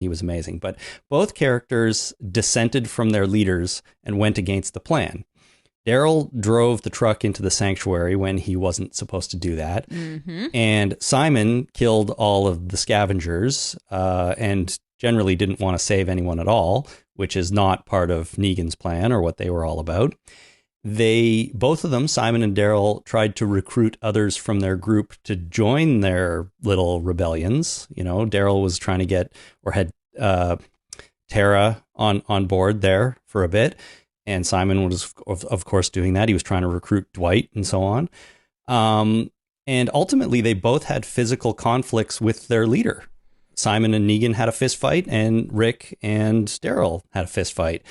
He was amazing. But both characters dissented from their leaders and went against the plan. Daryl drove the truck into the sanctuary when he wasn't supposed to do that. Mm-hmm. And Simon killed all of the scavengers and generally didn't want to save anyone at all, which is not part of Negan's plan or what they were all about. Both of them, Simon and Daryl, tried to recruit others from their group to join their little rebellions. You know, Daryl was trying to get, or had Tara on board there for a bit. And Simon was, of course, doing that. He was trying to recruit Dwight and so on. And ultimately, they both had physical conflicts with their leader. Simon and Negan had a fist fight, and Rick and Daryl had a fist fight.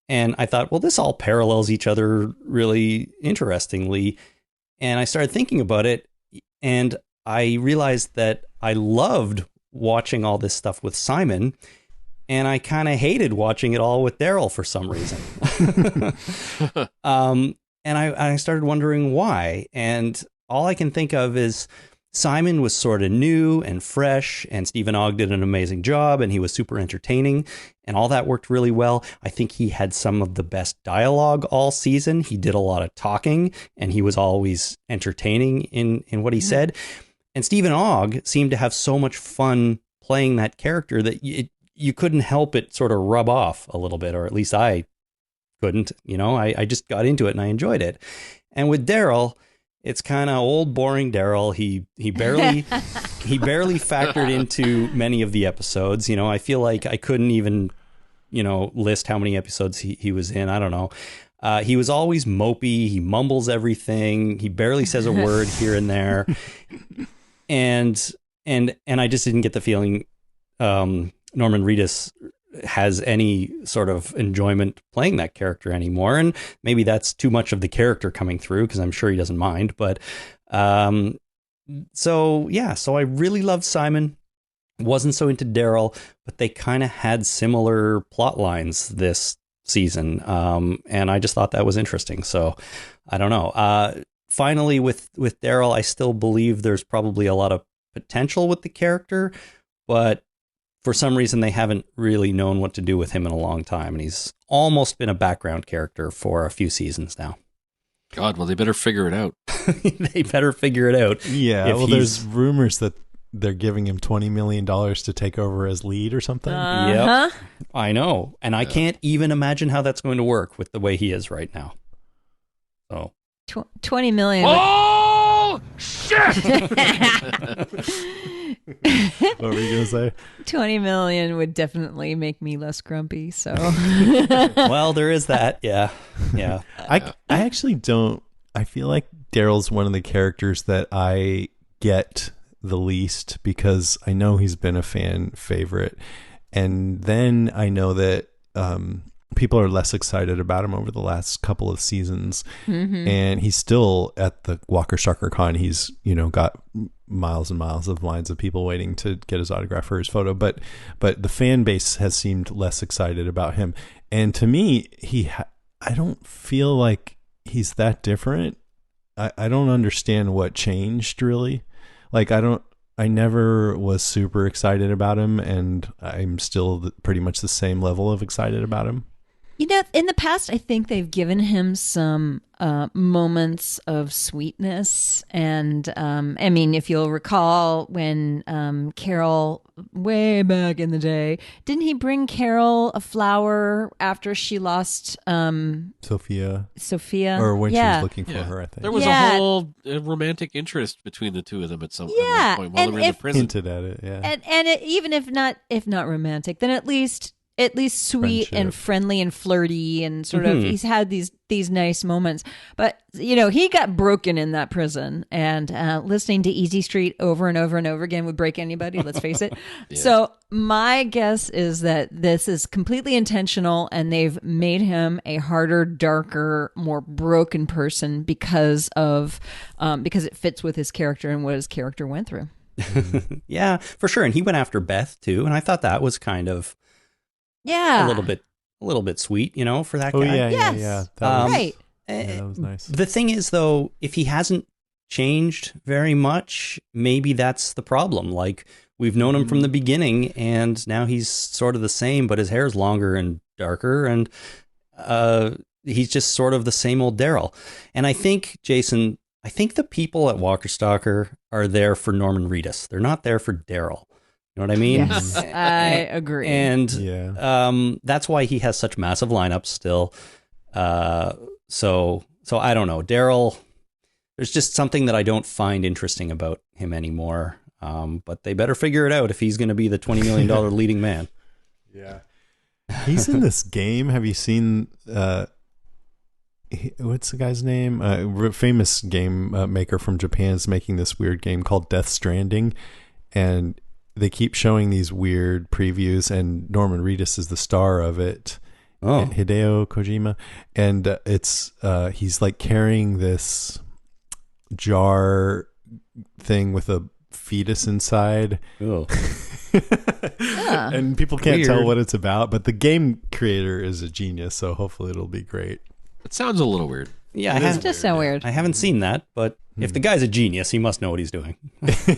And I thought, well, this all parallels each other really interestingly. And I started thinking about it, and I realized that I loved watching all this stuff with Simon, and I kind of hated watching it all with Daryl for some reason. And I started wondering why. And all I can think of is Simon was sort of new and fresh, and Stephen Ogg did an amazing job, and he was super entertaining, and all that worked really well. I think he had some of the best dialogue all season. He did a lot of talking, and he was always entertaining in what he said. And Stephen Ogg seemed to have so much fun playing that character that you couldn't help it sort of rub off a little bit, or at least I couldn't. You know, I just got into it and I enjoyed it. And with Daryl, it's kind of old, boring Daryl. He barely factored into many of the episodes. You know, I feel like I couldn't even, list how many episodes he was in. I don't know. He was always mopey. He mumbles everything. He barely says a word here and there. And I just didn't get the feeling Norman Reedus has any sort of enjoyment playing that character anymore. And maybe that's too much of the character coming through, because I'm sure he doesn't mind. But so I really loved Simon. Wasn't so into Daryl, but they kind of had similar plot lines this season. And I just thought that was interesting. So I don't know. Finally, with Daryl, I still believe there's probably a lot of potential with the character, but for some reason, they haven't really known what to do with him in a long time. And he's almost been a background character for a few seasons now. God, well, they better figure it out. They better figure it out. Yeah, well, there's rumors that they're giving him $20 million to take over as lead or something. Yep, I know. And I can't even imagine how that's going to work with the way he is right now. So 20 million. Oh, shit! What were you going to say? 20 million would definitely make me less grumpy. So, well, there is that. Yeah. I actually don't. I feel like Daryl's one of the characters that I get the least, because I know he's been a fan favorite, and then I know that people are less excited about him over the last couple of seasons. Mm-hmm. And he's still at the Walker Strucker Con. He's, got miles and miles of lines of people waiting to get his autograph for his photo. But the fan base has seemed less excited about him. And to me, I don't feel like he's that different. I don't understand what changed, really. Like, I never was super excited about him, and I'm still pretty much the same level of excited about him. In the past, I think they've given him some moments of sweetness. And I mean, if you'll recall when Carol, way back in the day, didn't he bring Carol a flower after she lost Sophia? Or when she was looking for her, I think. There was a whole romantic interest between the two of them at some point while they were in the prison. Hinted at it, yeah. And even if not romantic, then at least sweet and friendly and flirty, and sort of he's had these nice moments. But he got broken in that prison, and listening to Easy Street over and over and over again would break anybody, let's face it. Yeah. So my guess is that this is completely intentional, and they've made him a harder, darker, more broken person because it fits with his character and what his character went through. Yeah, for sure. And he went after Beth too, and I thought that was kind of a little bit sweet, for that guy. Yeah. Right. Yeah, that was nice. The thing is, though, if he hasn't changed very much, maybe that's the problem. Like, we've known him from the beginning, and now he's sort of the same, but his hair's longer and darker, and he's just sort of the same old Daryl. And I think, Jason, the people at Walker Stalker are there for Norman Reedus. They're not there for Daryl. You know what I mean? Yes, I agree. And that's why he has such massive lineups still. So I don't know. Daryl, there's just something that I don't find interesting about him anymore. But they better figure it out if he's going to be the $20 million leading man. Yeah. He's in this game. Have you seen, what's the guy's name? Famous game maker from Japan is making this weird game called Death Stranding. And they keep showing these weird previews, and Norman Reedus is the star of it. Oh. Hideo Kojima. And it's, he's like carrying this jar thing with a fetus inside. Oh. And people can't tell what it's about, but the game creator is a genius, so hopefully it'll be great. It sounds a little weird. Yeah, it does sound weird. I haven't seen that, but if the guy's a genius, he must know what he's doing.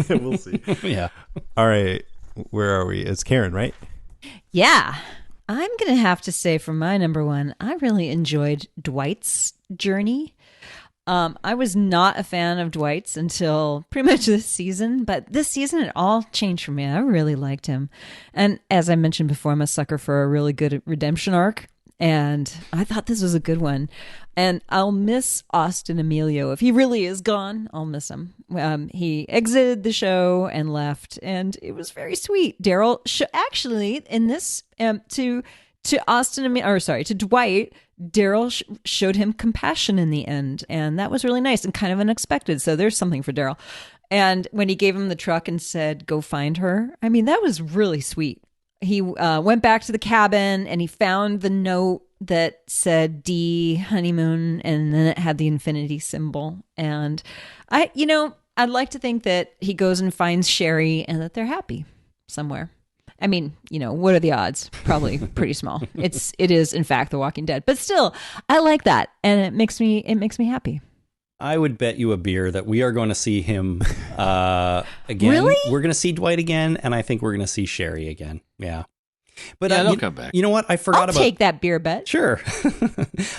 We'll see. Yeah. All right, where are we? It's Karen, right? Yeah. I'm going to have to say for my number one, I really enjoyed Dwight's journey. I was not a fan of Dwight's until pretty much this season, but this season it all changed for me. I really liked him. And as I mentioned before, I'm a sucker for a really good redemption arc, and I thought this was a good one. And I'll miss Austin Emilio. If he really is gone, I'll miss him. He exited the show and left, and it was very sweet. Daryl actually in this to Dwight, Daryl showed him compassion in the end, and that was really nice and kind of unexpected. So there's something for Daryl. And when he gave him the truck and said, "Go find her," I mean, that was really sweet. He went back to the cabin and he found the note that said D honeymoon, and then it had the infinity symbol. And I'd like to think that he goes and finds Sherry and that they're happy somewhere. I mean, what are the odds? Probably pretty small. It is in fact The Walking Dead, but still, I like that, and it makes me happy. I would bet you a beer that we are going to see him again. Really? We're going to see Dwight again, and I think we're going to see Sherry again. Yeah. But they'll come back. You know what? I forgot I'll take that beer bet. Sure.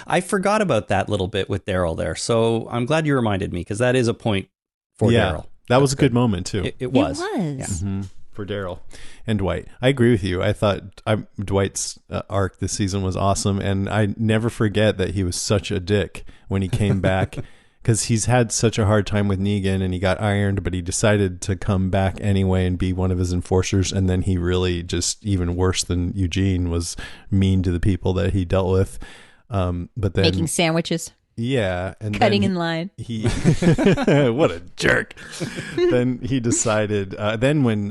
I forgot about that little bit with Daryl there. So I'm glad you reminded me, because that is a point for Daryl. That was a good moment too. It was. It was. Yeah. Mm-hmm. For Daryl and Dwight. I agree with you. I thought Dwight's arc this season was awesome, and I never forget that he was such a dick when he came back, because he's had such a hard time with Negan, and he got ironed, but he decided to come back anyway and be one of his enforcers, and then he really just, even worse than Eugene, was mean to the people that he dealt with. But then making sandwiches. Yeah, and cutting in line. He what a jerk. Then he decided. Then when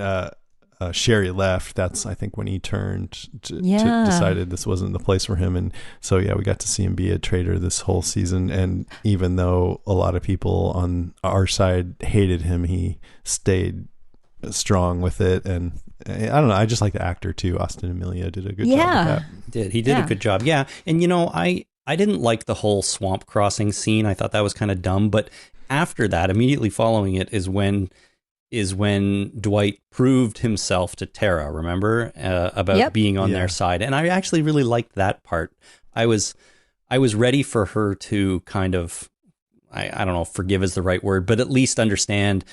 Sherry left, that's I think when he turned to decided this wasn't the place for him, and so we got to see him be a traitor this whole season. And even though a lot of people on our side hated him, he stayed strong with it. And I don't know. I just like the actor too. Austin Emilio did a good job with that. He did a good job. Yeah, and I didn't like the whole swamp crossing scene. I thought that was kind of dumb. But after that, immediately following it is when Dwight proved himself to Tara, remember, about being on their side. And I actually really liked that part. I was ready for her to kind of, I don't know if forgive is the right word, but at least understand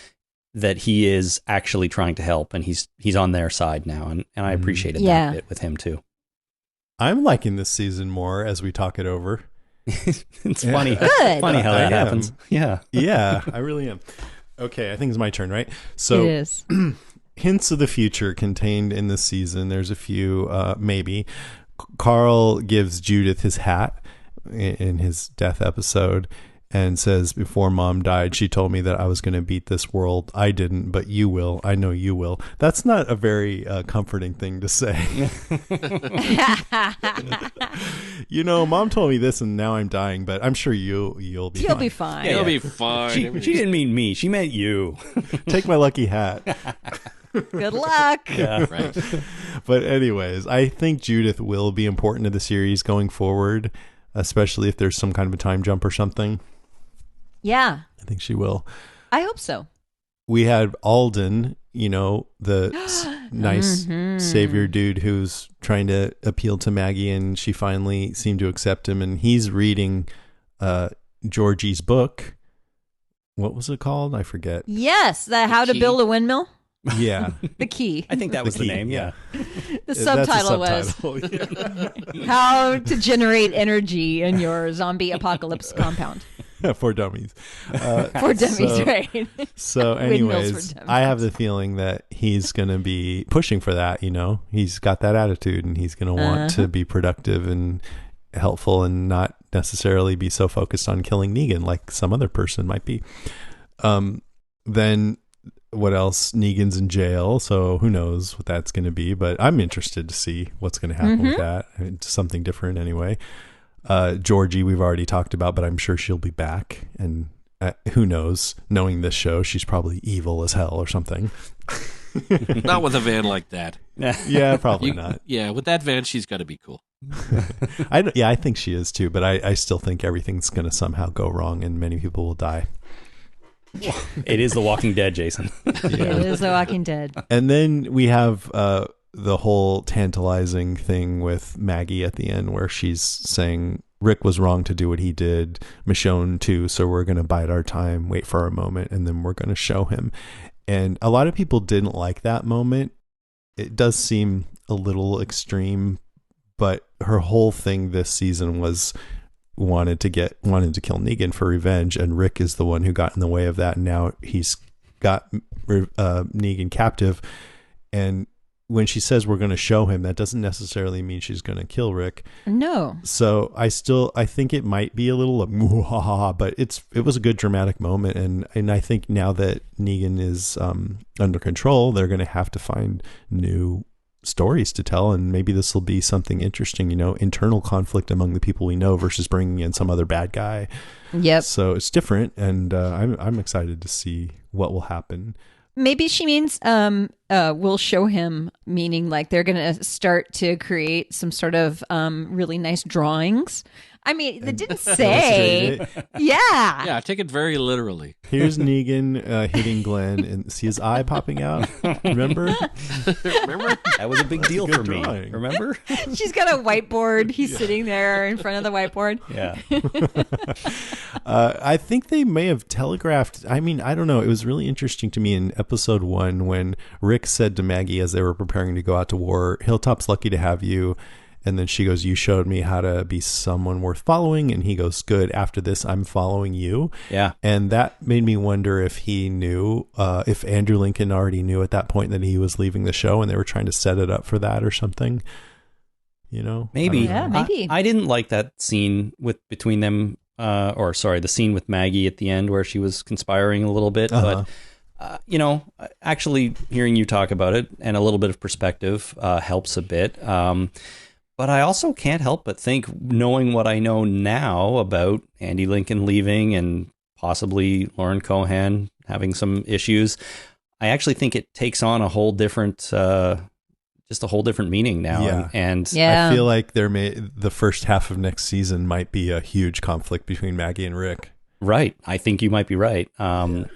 that he is actually trying to help, and he's on their side now. And I appreciated that bit with him too. I'm liking this season more as we talk it over. It's funny. Good. Funny how that happens. Yeah. Yeah, I really am. Okay, I think it's my turn, right? So it is. Hints of the future contained in this season. There's a few, maybe. Carl gives Judith his hat in his death episode and says, before Mom died, she told me that I was going to beat this world. I didn't, but you will. I know you will. That's not a very comforting thing to say. Mom told me this and now I'm dying, but I'm sure you'll be You'll fine. be fine. You'll be fine. She didn't mean me. She meant you. Take my lucky hat. Good luck. Yeah. Right. But anyways, I think Judith will be important to the series going forward, especially if there's some kind of a time jump or something. Yeah. I think she will. I hope so. We had Alden, the nice savior dude who's trying to appeal to Maggie, and she finally seemed to accept him. And he's reading Georgie's book. What was it called? I forget. Yes, How to Build a Windmill. Yeah. The key. I think that was the name, yeah. The subtitle was How to Generate Energy in Your Zombie Apocalypse Compound. For dummies. For dummies, right. So anyways, I have the feeling that he's going to be pushing for that, He's got that attitude, and he's going to want to be productive and helpful and not necessarily be so focused on killing Negan like some other person might be. Then what else? Negan's in jail, so who knows what that's going to be, but I'm interested to see what's going to happen with that. It's something different anyway. Georgie, we've already talked about, but I'm sure she'll be back, and who knows, knowing this show, she's probably evil as hell or something. Not with a van like that. Yeah, probably not. Yeah, with that van, she's got to be cool. I think she is too, but I still think everything's going to somehow go wrong and many people will die. It is The Walking Dead, Jason. It is The Walking Dead. And then we have the whole tantalizing thing with Maggie at the end where she's saying Rick was wrong to do what he did, Michonne too, so we're going to bide our time, wait for our moment, and then we're going to show him. And a lot of people didn't like that moment. It does seem a little extreme, but her whole thing this season was wanted to kill Negan for revenge, and Rick is the one who got in the way of that, and now he's got Negan captive. And when she says we're going to show him, that doesn't necessarily mean she's going to kill Rick. No. So I think it might be a little like, but it was a good dramatic moment, and I think now that Negan is under control, they're going to have to find new stories to tell, and maybe this will be something interesting, internal conflict among the people we know versus bringing in some other bad guy. Yep. So it's different, and I'm excited to see what will happen. Maybe she means we'll show him, meaning like they're going to start to create some sort of really nice drawings. I mean, they didn't say. Yeah. Yeah, take it very literally. Here's Negan hitting Glenn and see his eye popping out. Remember? That was a big deal for me. Drawing. Remember? She's got a whiteboard. He's sitting there in front of the whiteboard. Yeah. I think they may have telegraphed. I mean, I don't know. It was really interesting to me in episode 1 when Rick said to Maggie as they were preparing to go out to war, Hilltop's lucky to have you. And then she goes, you showed me how to be someone worth following. And he goes, good. After this, I'm following you. Yeah. And that made me wonder if he knew, if Andrew Lincoln already knew at that point that he was leaving the show and they were trying to set it up for that or something. Maybe. Yeah, maybe. I didn't like that scene between them, the scene with Maggie at the end where she was conspiring a little bit. Uh-huh. But, actually hearing you talk about it and a little bit of perspective helps a bit. But I also can't help but think, knowing what I know now about Andy Lincoln leaving and possibly Lauren Cohan having some issues, I actually think it takes on a whole different, just a whole different meaning now. Yeah. And Yeah. I feel like the first half of next season might be a huge conflict between Maggie and Rick. Right. I think you might be right. And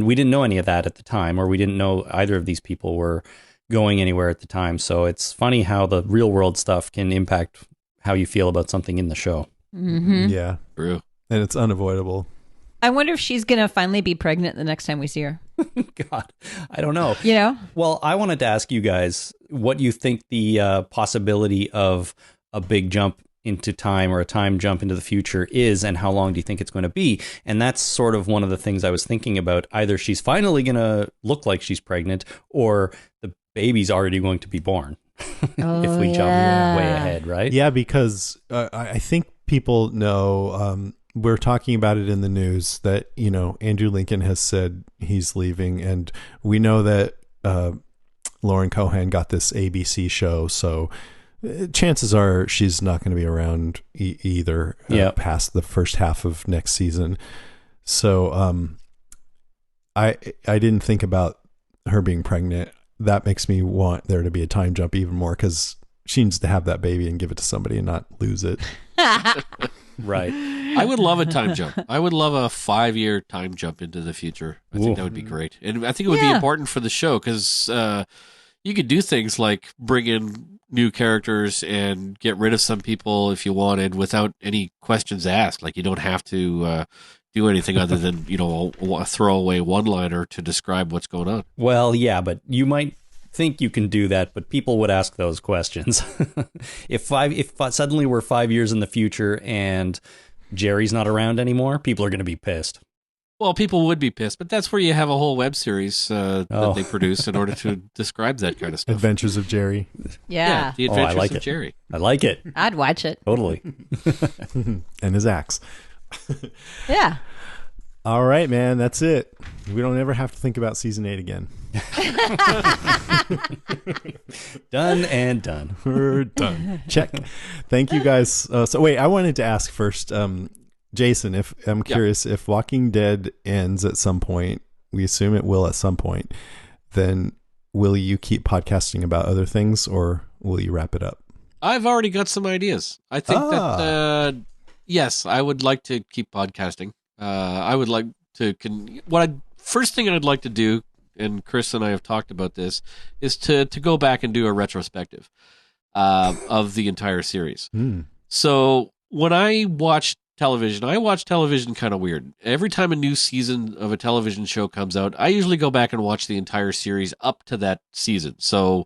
we didn't know any of that at the time, or we didn't know either of these people were going anywhere at the time. So it's funny how the real world stuff can impact how you feel about something in the show. Mm-hmm. Yeah. True. And it's unavoidable. I wonder if she's going to finally be pregnant the next time we see her. God, I don't know. Well, I wanted to ask you guys what you think the possibility of a big jump into time or a time jump into the future is, and how long do you think it's going to be? And that's sort of one of the things I was thinking about. Either she's finally going to look like she's pregnant, or the baby's already going to be born. If we jump way ahead, right? Yeah, because I think people know, we're talking about it in the news that, Andrew Lincoln has said he's leaving, and we know that Lauren Cohan got this ABC show, so chances are she's not going to be around either past the first half of next season. So I didn't think about her being pregnant. That makes me want there to be a time jump even more, because she needs to have that baby and give it to somebody and not lose it. Right. I would love a time jump. I would love a 5-year time jump into the future. I think that would be great. And I think it would be important for the show because you could do things like bring in new characters and get rid of some people if you wanted without any questions asked. Like you don't have to do anything other than, a throwaway one-liner to describe what's going on. Well, yeah, but you might think you can do that, but people would ask those questions. If suddenly we're 5 years in the future and Jerry's not around anymore, people are going to be pissed. Well, people would be pissed, but that's where you have a whole web series that they produce in order to describe that kind of stuff. Adventures of Jerry. Yeah. The Adventures I like of it. Jerry. I like it. I'd watch it. Totally. And his axe. Yeah. All right, man. That's it. We don't ever have to think about season 8 again. Done and done. We're done. Check. Thank you guys. So wait, I wanted to ask first, Jason, if I'm curious, if Walking Dead ends at some point, we assume it will at some point, then will you keep podcasting about other things or will you wrap it up? I've already got some ideas. I think that, yes, I would like to keep podcasting. I would like to, first thing I'd like to do, and Chris and I have talked about this, is to go back and do a retrospective of the entire series. So when I watch television kind of weird. Every time a new season of a television show comes out, I usually go back and watch the entire series up to that season. So,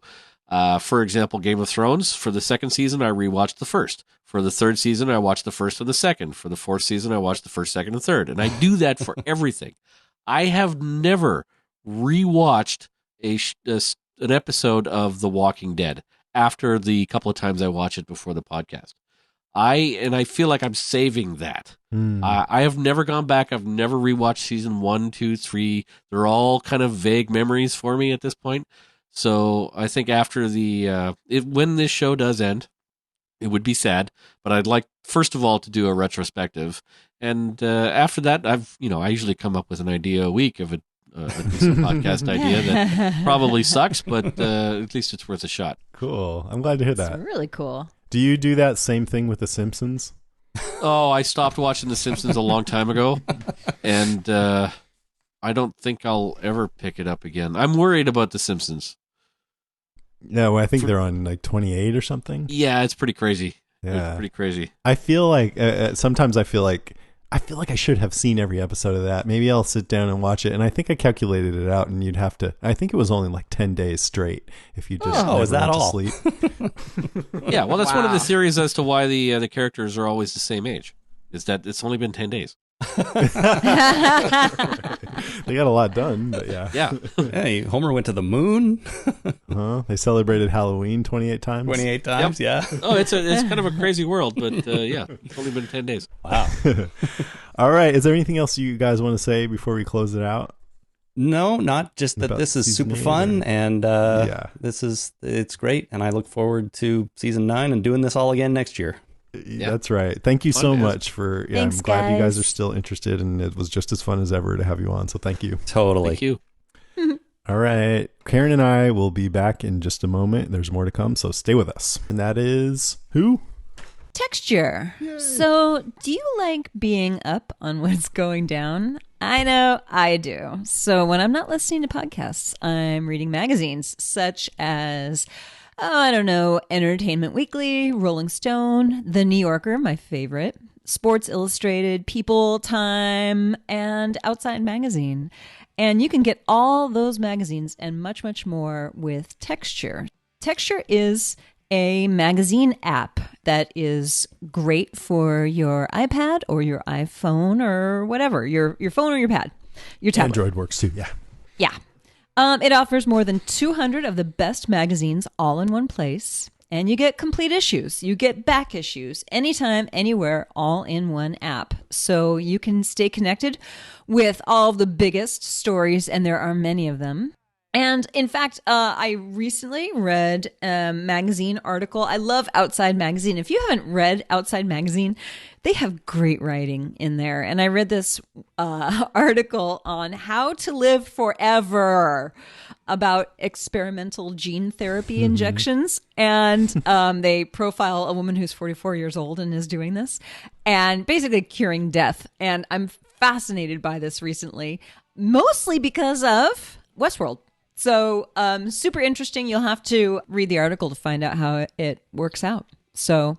for example, Game of Thrones, for the second season, I rewatched the first. For the third season, I watched the first and the second. For the fourth season, I watched the first, second, and third. And I do that for everything. I have never rewatched an episode of The Walking Dead after the couple of times I watch it before the podcast. I feel like I'm saving that. I have never gone back. I've never rewatched season 1, 2, 3. They're all kind of vague memories for me at this point. So I think after when this show does end, it would be sad, but I'd like, first of all, to do a retrospective. And after that, I usually come up with an idea a week of a decent podcast idea that probably sucks, but at least it's worth a shot. Cool. I'm glad to hear that. It's really cool. Do you do that same thing with The Simpsons? Oh, I stopped watching The Simpsons a long time ago, and I don't think I'll ever pick it up again. I'm worried about The Simpsons. No, I think they're on like 28 or something. Yeah, it's pretty crazy. Yeah, it's pretty crazy. I feel like sometimes I feel like I should have seen every episode of that. Maybe I'll sit down and watch it. And I think I calculated it out, and you'd have to. I think it was only like 10 days straight if you just is that went all? to sleep. Yeah, well, that's one of the theories as to why the characters are always the same age. Is that it's only been 10 days. They got a lot done, but yeah. Yeah. Hey, Homer went to the moon. They celebrated Halloween 28 times. 28 times, yeah. Oh, it's kind of a crazy world, but yeah, it's only been 10 days. Wow. All right. Is there anything else you guys want to say before we close it out? No, not just that. This is super fun, and it's great, and I look forward to season 9 and doing this all again next year. Yeah. That's right. Thank you so much for. Yeah, Thanks, I'm glad you guys guys. are still interested, and it was just as fun as ever to have you on. So thank you. Totally. Thank you. All right. Karen and I will be back in just a moment. There's more to come, so stay with us. And that is who? Texture. So, do you like being up on what's going down? I know I do. So, when I'm not listening to podcasts, I'm reading magazines such as, I don't know, Entertainment Weekly, Rolling Stone, The New Yorker, my favorite, Sports Illustrated, People, Time, and Outside Magazine. And you can get all those magazines and much, much more with Texture. Texture is a magazine app that is great for your iPad or your iPhone or whatever, your phone or your pad, your tablet. Android works too, yeah. Yeah. It offers more than 200 of the best magazines all in one place. And you get complete issues. You get back issues anytime, anywhere, all in one app. So you can stay connected with all the biggest stories, and there are many of them. And in fact, I recently read a magazine article. I love Outside Magazine. If you haven't read Outside Magazine, they have great writing in there. And I read this article on how to live forever about experimental gene therapy injections. And they profile a woman who's 44 years old and is doing this and basically curing death. And I'm fascinated by this recently, mostly because of Westworld. So super interesting. You'll have to read the article to find out how it works out. So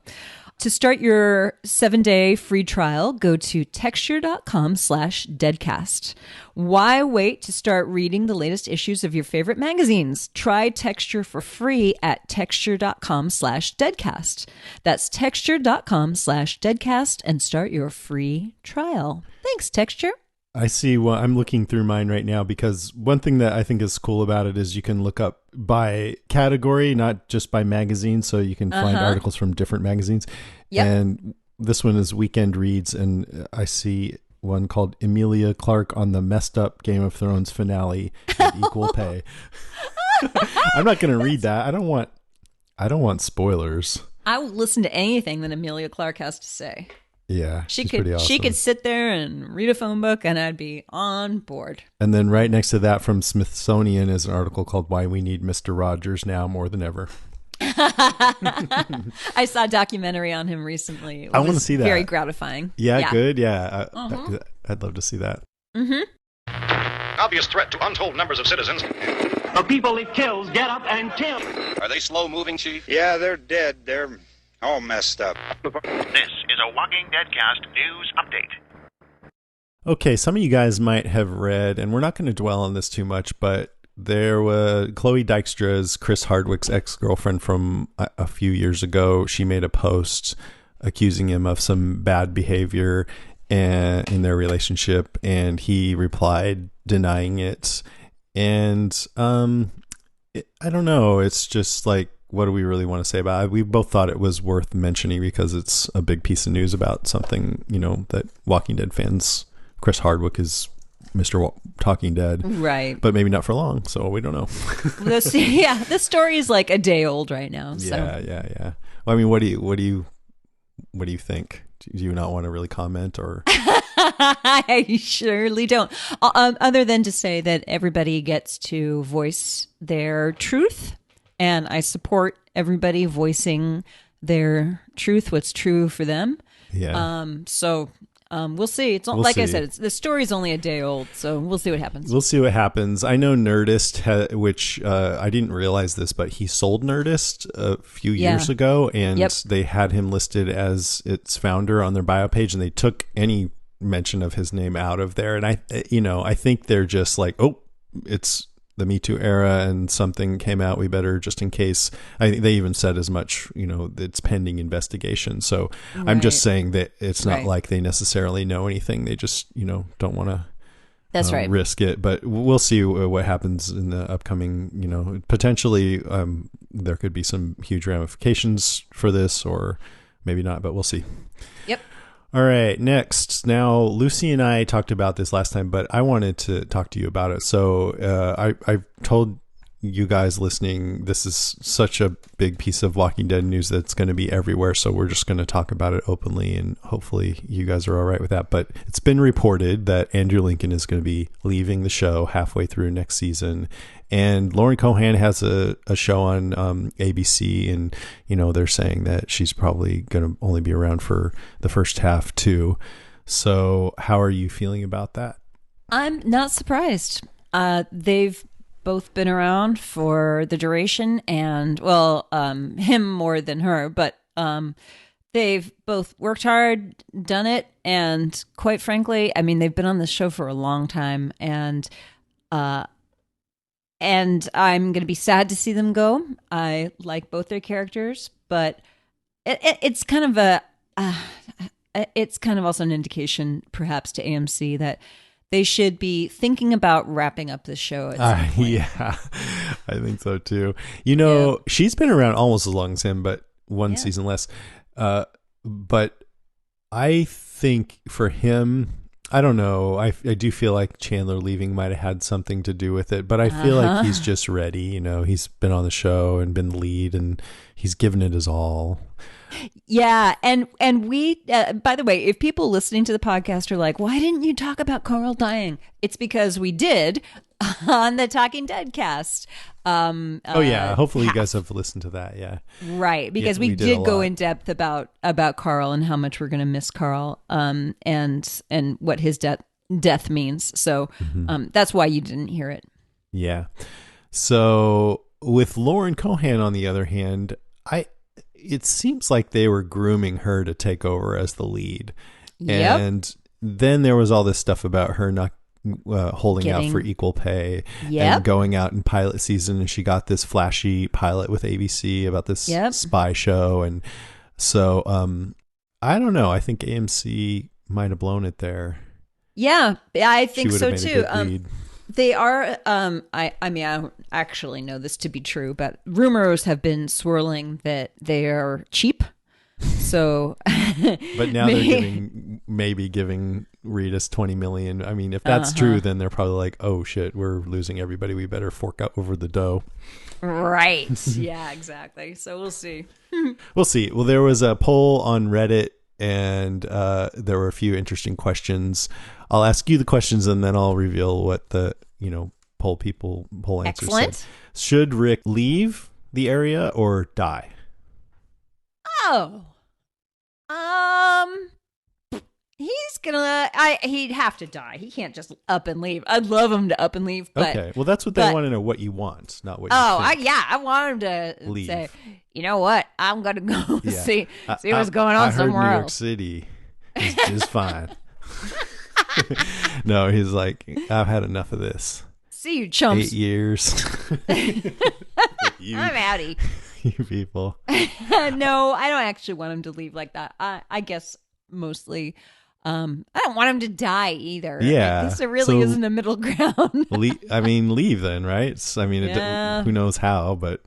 to start your 7-day free trial, go to texture.com/deadcast. Why wait to start reading the latest issues of your favorite magazines? Try Texture for free at texture.com/deadcast. That's texture.com/deadcast and start your free trial. Thanks, Texture. I see. Well, I'm looking through mine right now because one thing that I think is cool about it is you can look up by category, not just by magazine. So you can find articles from different magazines. Yep. And this one is Weekend Reads. And I see one called Emilia Clarke on the messed up Game of Thrones finale at equal pay. I'm not going to read that. I don't want spoilers. I will listen to anything that Emilia Clarke has to say. Yeah, she could sit there and read a phone book and I'd be on board. And then right next to that from Smithsonian is an article called Why We Need Mr. Rogers Now More Than Ever. I saw a documentary on him recently. I want to see that. Very gratifying. Yeah. Good. Yeah. I'd love to see that. Obvious threat to untold numbers of citizens. The people it kills get up and kill. Are they slow moving, Chief? Yeah, they're dead. They're all messed up. This is a Walking Deadcast news update. Okay, some of you guys might have read, and we're not going to dwell on this too much, but there was Chloe Dykstra's Chris Hardwick's ex-girlfriend from a few years ago. She made a post accusing him of some bad behavior in their relationship, and he replied denying it. And I don't know, it's just like, what do we really want to say about it? We both thought it was worth mentioning because it's a big piece of news about something, that Walking Dead fans, Chris Hardwick is Mr. Talking Dead. Right. But maybe not for long, so we don't know. This story is like a day old right now. So. Yeah. Well, I mean, what do you think? Do you not want to really comment or? I surely don't. Other than to say that everybody gets to voice their truth. And I support everybody voicing their truth, what's true for them. Yeah. We'll see. It's we'll like see. I said, the story's only a day old, so we'll see what happens. We'll see what happens. I know Nerdist, which I didn't realize this, but he sold Nerdist a few years ago, and they had him listed as its founder on their bio page, and they took any mention of his name out of there. And I think they're just like, oh, it's the Me Too era and something came out, we better, just in case. I think they even said as much, it's pending investigation. So I'm just saying that it's not like they necessarily know anything. They just, don't want to risk it. But we'll see what happens in the upcoming, potentially there could be some huge ramifications for this or maybe not, but we'll see. Yep. All right, next. Now, Lucy and I talked about this last time, but I wanted to talk to you about it. So I told you guys listening, this is such a big piece of Walking Dead news that's going to be everywhere. So we're just going to talk about it openly, and hopefully you guys are all right with that. But it's been reported that Andrew Lincoln is going to be leaving the show halfway through next season. And Lauren Cohan has a show on ABC, and they're saying that she's probably going to only be around for the first half too. So how are you feeling about that? I'm not surprised. They've both been around for the duration, and him more than her, but they've both worked hard, done it, and quite frankly, I mean, they've been on this show for a long time, and I'm going to be sad to see them go. I like both their characters, but it's kind of it's kind of also an indication, perhaps, to AMC that they should be thinking about wrapping up the show at some point. Yeah, I think so too. She's been around almost as long as him, but one season less. But I think for him, I don't know. I do feel like Chandler leaving might have had something to do with it, but I feel like he's just ready. You know, he's been on the show and been the lead, and he's given it his all. Yeah, and we, by the way, if people listening to the podcast are like, why didn't you talk about Carl dying? It's because we did on the Talking Dead cast. Hopefully you guys have listened to that. Yeah, right, because we did go in depth about Carl and how much we're going to miss Carl, and what his death means. So that's why you didn't hear it. Yeah. So with Lauren Cohan, on the other hand, it seems like they were grooming her to take over as the lead. Yep. And then there was all this stuff about her not holding out for equal pay and going out in pilot season. And she got this flashy pilot with ABC about this spy show. And so I don't know. I think AMC might have blown it there. Yeah, I think so too. Lead. They are, I mean, I don't actually know this to be true, but rumors have been swirling that they are cheap. So, but now they're maybe giving Reedus $20 million. I mean, if that's true, then they're probably like, oh shit, we're losing everybody. We better fork out over the dough. Right. Yeah, exactly. So we'll see. We'll see. Well, there was a poll on Reddit, and there were a few interesting questions. I'll ask you the questions, and then I'll reveal what the poll answers Excellent. said. Should Rick leave the area or die? Oh, he'd have to die. He can't just up and leave. I'd love him to up and leave. But, okay, well, that's what they want to know. What you want, not what. You think. I want him to leave. Say, you know what? I'm gonna go see what's going on somewhere New else. York City is just fine. No, he's like, I've had enough of this. See you, chumps. 8 years. I'm outie. You people. No, I don't actually want him to leave like that. I guess mostly, I don't want him to die either. Yeah. At least there really isn't a middle ground. Leave then, right? I mean, who knows how, but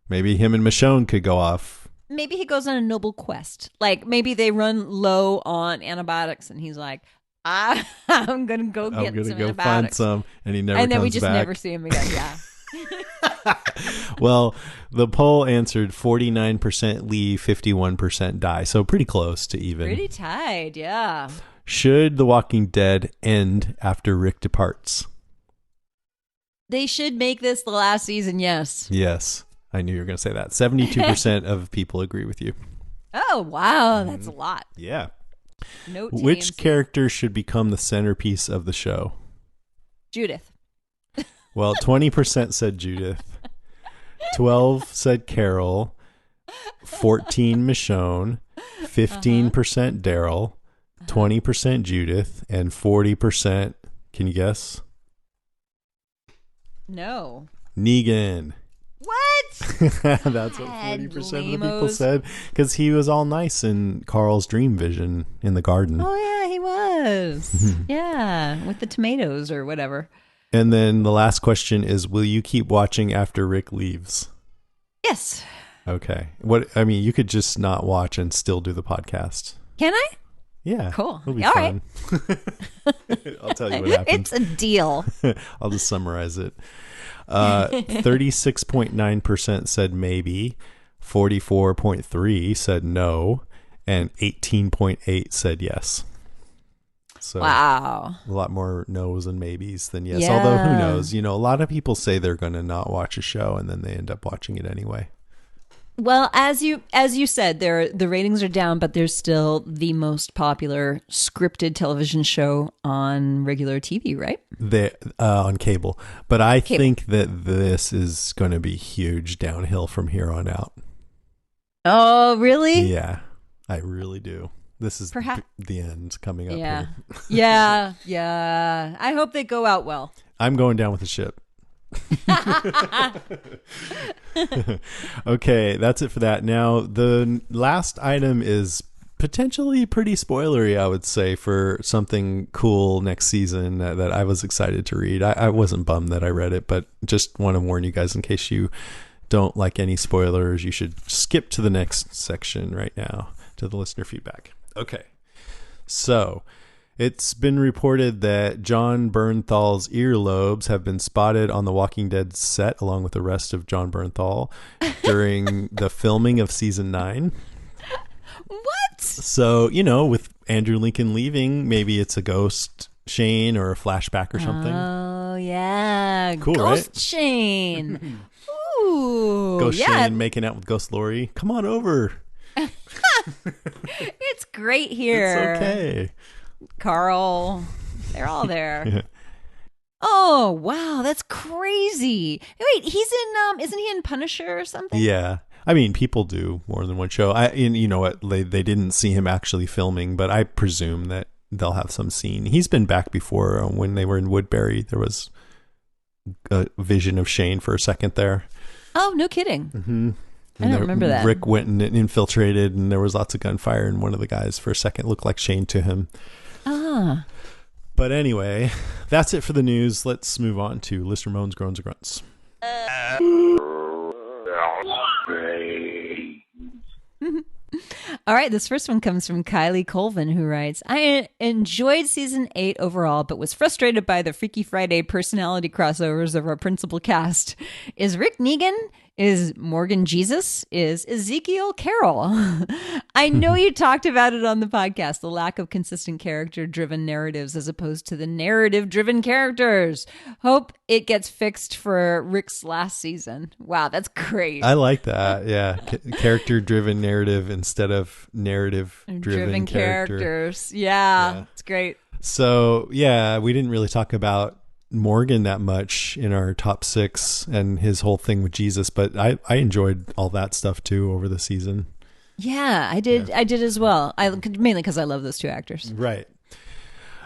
maybe him and Michonne could go off. Maybe he goes on a noble quest. Like maybe they run low on antibiotics, and he's like, I'm gonna go get some antibiotics. Find some, and he never. And then comes we just back. never see him again. Yeah. Well, the poll answered 49% leave, 51% die. So pretty close to even. Pretty tied, yeah. Should The Walking Dead end after Rick departs? They should make this the last season, yes. Yes. I knew you were going to say that. 72% of people agree with you. Oh, wow. That's a lot. Yeah. Note Which AMC. character should become the centerpiece of the show? Judith. Well, 20% said Judith. 12 said Carol. 14 Michonne. 15% Daryl. 20% Judith. And 40%, can you guess? No. Negan. What? That's what 40% of the people said. Because he was all nice in Carl's dream vision in the garden. Oh, yeah, he was. Yeah, with the tomatoes or whatever. And then the last question is, will you keep watching after Rick leaves? Yes. Okay. You could just not watch and still do the podcast. Can I? Yeah. Cool. It'll be all fun. Right. I'll tell you what happens. It's a deal. I'll just summarize it. 36.9% said maybe, 44.3% said no, and 18.8% said yes. So wow. A lot more no's and maybes than yes. Yeah. Although who knows? A lot of people say they're going to not watch a show and then they end up watching it anyway. Well, as you said, the ratings are down, but there's still the most popular scripted television show on regular TV, right? On cable. But I think that this is going to be huge downhill from here on out. Oh, really? Yeah, I really do. This is the end coming up here. Yeah. I hope they go out well. I'm going down with the ship. Okay, that's it for that. Now, the last item is potentially pretty spoilery, I would say, for something cool next season that I was excited to read. I wasn't bummed that I read it, but just want to warn you guys in case you don't like any spoilers, you should skip to the next section right now to the listener feedback. Okay, so It's been reported that John Bernthal's earlobes have been spotted on the Walking Dead set along with the rest of John Bernthal during the filming of season 9. What? So, with Andrew Lincoln leaving, maybe it's a ghost Shane or a flashback or something. Oh, yeah. Cool, Ghost right? Shane. Ooh. Ghost yeah. Shane making out with Ghost Lori. Come on over. It's great here. It's okay. Carl. They're all there. Oh, wow. That's crazy. Wait, he's in, isn't he in Punisher or something? Yeah. I mean, people do more than one show. You know what? They didn't see him actually filming, but I presume that they'll have some scene. He's been back before when they were in Woodbury. There was a vision of Shane for a second there. Oh, no kidding. Mm-hmm. I don't remember that. Rick went and infiltrated, and there was lots of gunfire, and one of the guys for a second looked like Shane to him. Ah. But anyway, that's it for the news. Let's move on to Listener Moans, Groans, and Grunts. All right, this first one comes from Kylie Colvin, who writes, I enjoyed season 8 overall, but was frustrated by the Freaky Friday personality crossovers of our principal cast. Is Rick Negan? Is Morgan Jesus? Is Ezekiel Carroll? I know you talked about it on the podcast, the lack of consistent character-driven narratives as opposed to the narrative-driven characters. Hope it gets fixed for Rick's last season. Wow, that's great. I like that. Yeah. Character-driven narrative instead of narrative-driven characters. Yeah, it's great. So, yeah, we didn't really talk about Morgan that much in our top 6 and his whole thing with Jesus, but I enjoyed all that stuff too over the season. Yeah, I did. Yeah. I did as well. Mainly because I love those two actors. Right.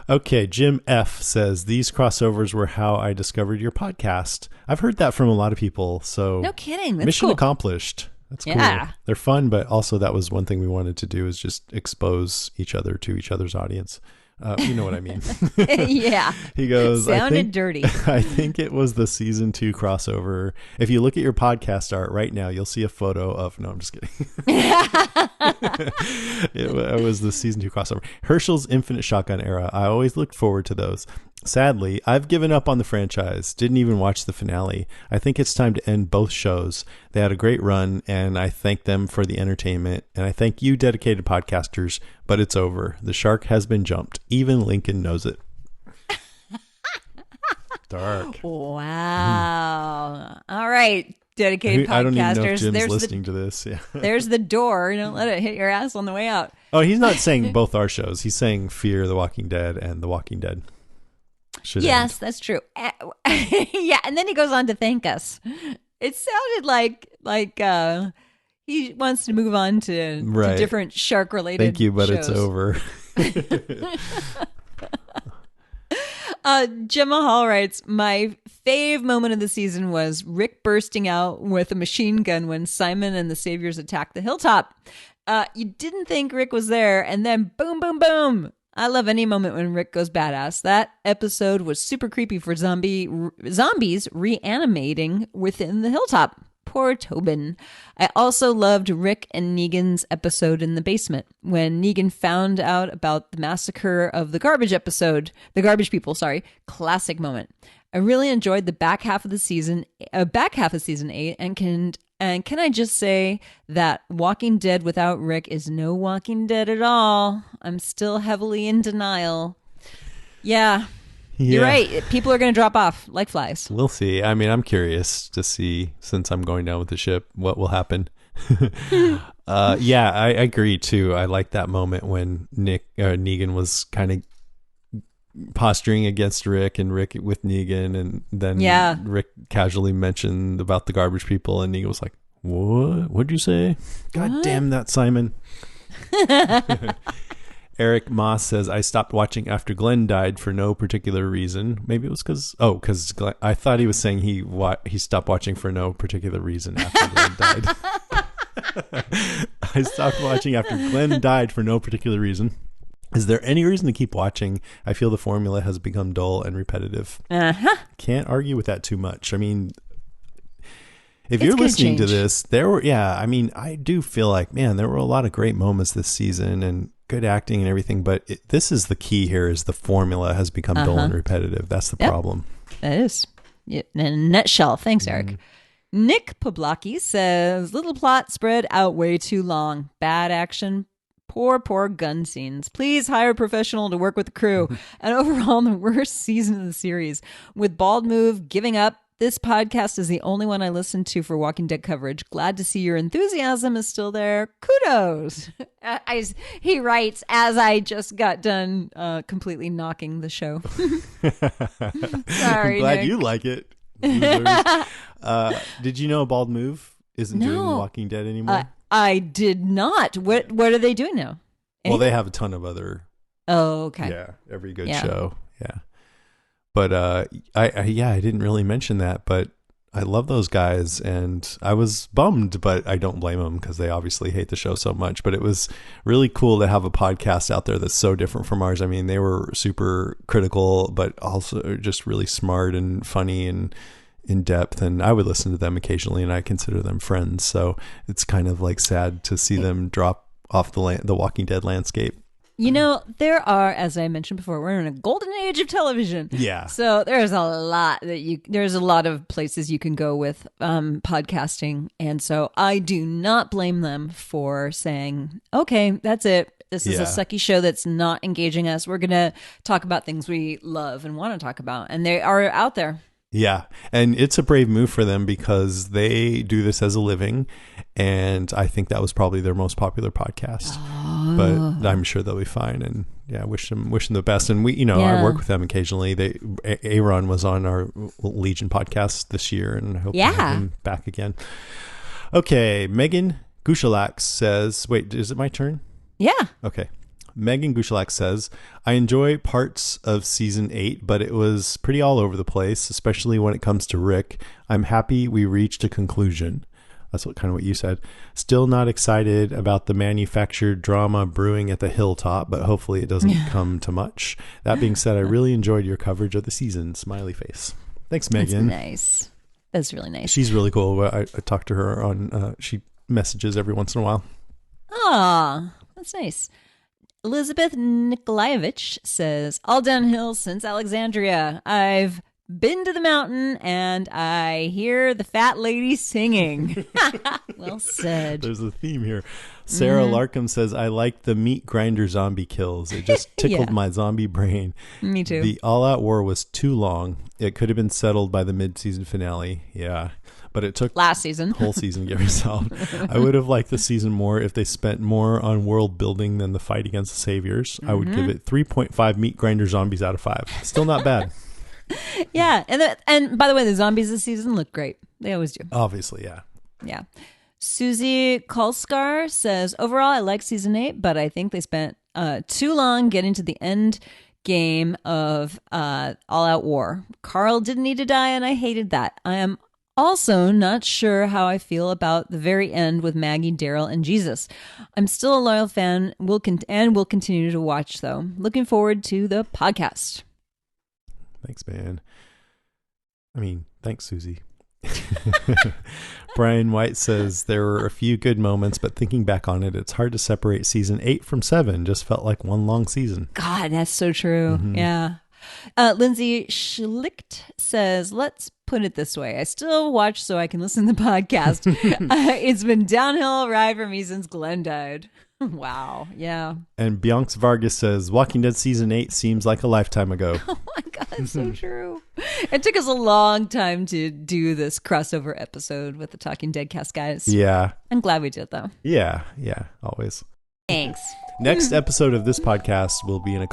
Okay, Jim F says these crossovers were how I discovered your podcast. I've heard that from a lot of people. So no kidding. That's mission cool. accomplished. That's cool. Yeah. They're fun, but also that was one thing we wanted to do is just expose each other to each other's audience. You know what I mean? Yeah. He goes, sounded dirty. I think it was the season 2 crossover. If you look at your podcast art right now, you'll see a photo of, no, I'm just kidding. It was the season 2 crossover. Herschel's Infinite Shotgun era. I always looked forward to those. Sadly, I've given up on the franchise. Didn't even watch the finale. I think it's time to end both shows. They had a great run, and I thank them for the entertainment. And I thank you, dedicated podcasters, but it's over. The shark has been jumped. Even Lincoln knows it. Dark. Wow. All right, dedicated podcasters. I don't even know if Jim's listening to this. Yeah. There's the door. Don't let it hit your ass on the way out. Oh, he's not saying both our shows. He's saying Fear the Walking Dead and The Walking Dead. Yes, that's true. Yeah, and then he goes on to thank us. It sounded like he wants to move on to different shark-related Thank you, but shows. It's over. Gemma Hall writes, my fave moment of the season was Rick bursting out with a machine gun when Simon and the Saviors attacked the hilltop. You didn't think Rick was there, and then boom, boom, boom. I love any moment when Rick goes badass. That episode was super creepy for zombies reanimating within the hilltop. Poor Tobin. I also loved Rick and Negan's episode in the basement when Negan found out about the massacre of the garbage people. Classic moment. I really enjoyed the back half of season 8, and can I just say that Walking Dead without Rick is no Walking Dead at all. I'm still heavily in denial. Yeah. You're right. People are going to drop off like flies. We'll see. I mean, I'm curious to see, since I'm going down with the ship, what will happen. Yeah, I agree too. I like that moment when Negan was kind of posturing against Rick and Rick with Negan, and then Rick casually mentioned about the garbage people, and Negan was like, "What? What'd you say? God damn that, Simon." Eric Moss says, I stopped watching after Glenn died for no particular reason. Maybe it was because I thought he was saying he stopped watching for no particular reason after Glenn died. I stopped watching after Glenn died for no particular reason. Is there any reason to keep watching? I feel the formula has become dull and repetitive. Can't argue with that too much. I mean, if you're listening to this, I do feel like, man, there were a lot of great moments this season, and good acting and everything, but this is the key here: is the formula has become dull and repetitive. That's the problem. That is. In a nutshell. Thanks, Eric. Nick Poblaki says, little plot spread out way too long. Bad action. Poor gun scenes. Please hire a professional to work with the crew. And overall, the worst season of the series. With Bald Move giving up, this podcast is the only one I listen to for Walking Dead coverage. Glad to see your enthusiasm is still there. Kudos. He writes, as I just got done completely knocking the show. Sorry, I'm glad Nick. you like it. Did you know Bald Move isn't doing The Walking Dead anymore? I did not. What are they doing now? Well, they have a ton of other. Oh, okay. Yeah, every good show. Yeah, but I didn't really mention that, but I love those guys, and I was bummed, but I don't blame them because they obviously hate the show so much. But it was really cool to have a podcast out there that's so different from ours. I mean, they were super critical, but also just really smart and funny and in depth, and I would listen to them occasionally, and I consider them friends. So it's kind of like sad to see them drop off the Walking Dead landscape. You know, there are, as I mentioned before, we're in a golden age of television. Yeah. So there's a lot there's a lot of places you can go with podcasting. And so I do not blame them for saying, okay, that's it. This is a sucky show that's not engaging us. We're going to talk about things we love and want to talk about. And they are out there. Yeah. And it's a brave move for them because they do this as a living. And I think that was probably their most popular podcast. Oh. But I'm sure they'll be fine. And yeah, wish them the best. And we, I work with them occasionally. Aaron was on our Legion podcast this year, and I hope to have him back again. Okay. Megan Gushalax says, wait, is it my turn? Yeah. Okay. Megan Gushalax says, I enjoy parts of season 8, but it was pretty all over the place, especially when it comes to Rick. I'm happy we reached a conclusion. That's what you said. Still not excited about the manufactured drama brewing at the hilltop, but hopefully it doesn't come to much. That being said, I really enjoyed your coverage of the season. Smiley face. Thanks, Megan. That's nice. That's really nice. She's really cool. I talked to her on, she messages every once in a while. Ah, that's nice. Elizabeth Nikolaevich says, all downhill since Alexandria. I've been to the mountain and I hear the fat lady singing. Well said. There's a theme here. Sarah Larkham says, I like the meat grinder zombie kills. It just tickled my zombie brain. Me too. The all-out war was too long. It could have been settled by the mid-season finale. Yeah. But it took last season, whole season to get resolved. I would have liked the season more if they spent more on world building than the fight against the saviors. I would give it 3.5 meat grinder zombies out of 5. Still not bad. Yeah, and by the way, the zombies this season look great. They always do. Obviously, yeah. Yeah. Susie Kolskar says, overall, I like season 8, but I think they spent too long getting to the end game of all-out war. Carl didn't need to die, and I hated that. I am also not sure how I feel about the very end with Maggie, Daryl, and Jesus. I'm still a loyal fan and will continue to watch, though. Looking forward to the podcast. Thanks, man. Thanks, Susie. Brian White says, there were a few good moments, but thinking back on it, it's hard to separate season 8 from 7. Just felt like one long season. God, that's so true. Mm-hmm. Yeah. Lindsay Schlicht says, let's put it this way. I still watch so I can listen to the podcast. It's been downhill ride for me since Glenn died. Wow. Yeah. And Bianx Vargas says, Walking Dead season 8 seems like a lifetime ago. Oh my God, it's so true. It took us a long time to do this crossover episode with the Talking Dead cast guys. Yeah. I'm glad we did, though. Yeah. Always. Thanks. Next episode of this podcast will be in a